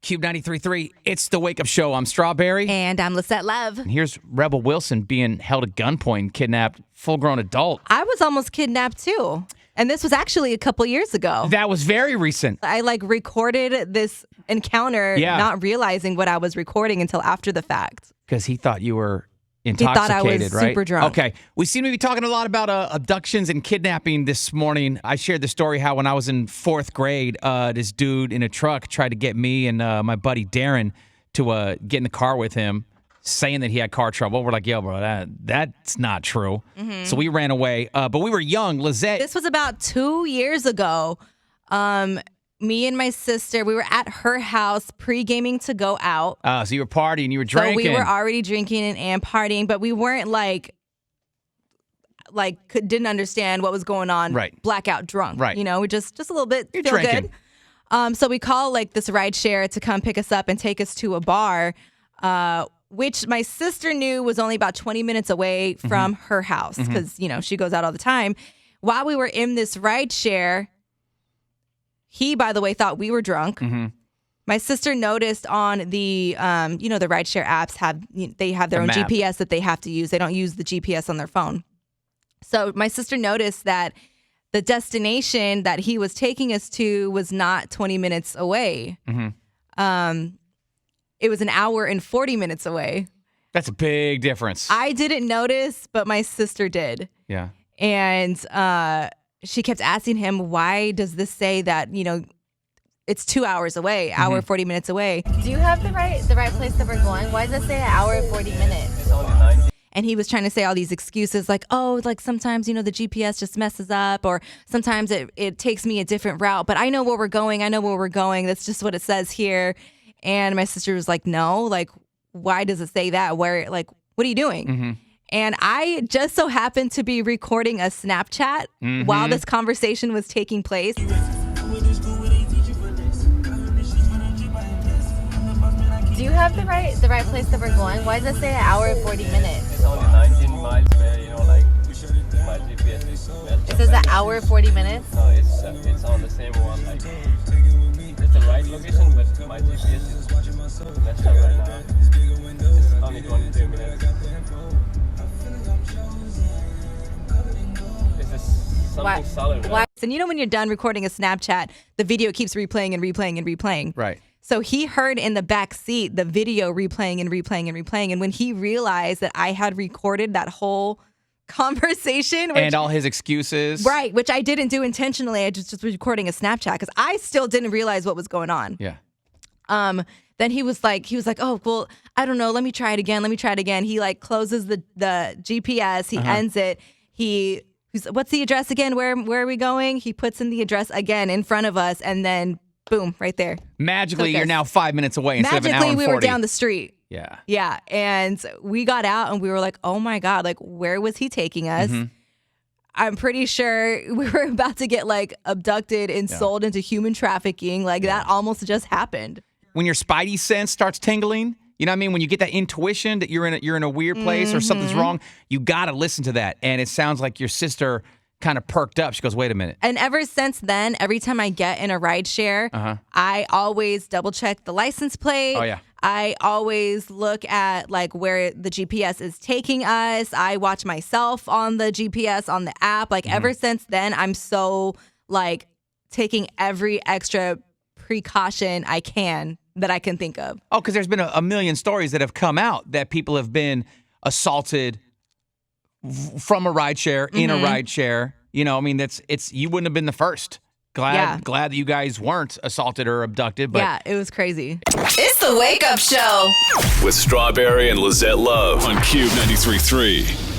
KUBE 93.3, it's the Wake Up Show. I'm Strawberry. And I'm Lizette Love. And here's Rebel Wilson being held at gunpoint, kidnapped, full-grown adult. I was almost kidnapped too. And this was actually a couple years ago. That was very recent. I recorded this encounter, not realizing what I was recording until after the fact. Because he thought you were intoxicated, he thought I was right? super drunk. Okay. We seem to be talking a lot about abductions and kidnapping this morning. I shared the story how when I was in fourth grade, this dude in a truck tried to get me and my buddy Darren to get in the car with him, saying that he had car trouble. We're like, yo, bro, that's not true. Mm-hmm. So we ran away. But we were young. Lizette. This was about 2 years ago. Me and my sister, we were at her house pre-gaming to go out. So you were partying, you were drinking. So we were already drinking and partying, but we weren't didn't understand what was going on. Right. Blackout drunk. Right. You know, we just a little bit You're feel drinking. Good. So we call this Rideshare to come pick us up and take us to a bar, which my sister knew was only about 20 minutes away from her house because, she goes out all the time. While we were in this Rideshare, he, by the way, thought we were drunk. Mm-hmm. My sister noticed on the, the rideshare apps they have their own map. GPS that they have to use. They don't use the GPS on their phone. So my sister noticed that the destination that he was taking us to was not 20 minutes away. Mm-hmm. It was an hour and 40 minutes away. That's a big difference. I didn't notice, but my sister did. Yeah. And she kept asking him, why does this say that, it's 2 hours away, hour 40 minutes away? Do you have the right place that we're going? Why does it say an hour and 40 minutes? And he was trying to say all these excuses sometimes, the GPS just messes up, or sometimes it takes me a different route, but I know where we're going. That's just what it says here. And my sister was like, no, why does it say that? What are you doing? Mm-hmm. And I just so happened to be recording a Snapchat while this conversation was taking place. Do you have the right place that we're going? Why does it say an hour and 40 minutes? It's only 19 miles where, my GPS is messed It says an hour and 40 minutes? No, it's on the same one. It's the right location, but my GPS is messed up right now. It's only 22 minutes. Something solid, right? And when you're done recording a Snapchat, the video keeps replaying and replaying and replaying. Right. So he heard in the back seat the video replaying and replaying and replaying. And when he realized that I had recorded that whole conversation. And all his excuses. Right, which I didn't do intentionally. I just was recording a Snapchat because I still didn't realize what was going on. Yeah. Then he was like, oh, well, I don't know. Let me try it again. He closes the GPS. He ends it. What's the address again? Where are we going? He puts in the address again in front of us, and then boom, right there. Magically, you're now 5 minutes away instead of an hour and 40. Magically, we were down the street. Yeah. Yeah, and we got out, and we were like, oh my God, where was he taking us? Mm-hmm. I'm pretty sure we were about to get abducted and sold into human trafficking. That almost just happened. When your spidey sense starts tingling, you know what I mean? When you get that intuition that you're in a weird place or something's wrong, you got to listen to that. And it sounds like your sister kind of perked up. She goes, wait a minute. And ever since then, every time I get in a rideshare, I always double check the license plate. Oh, yeah. I always look at where the GPS is taking us. I watch myself on the GPS on the app. Ever since then, I'm so taking every extra precaution I can that I can think of. Oh, because there's been a million stories that have come out that people have been assaulted from a rideshare, in a rideshare. You wouldn't have been the first. Glad that you guys weren't assaulted or abducted. But yeah, it was crazy. It's the Wake Up Show with Strawberry and Lizette Love on KUBE 93.3.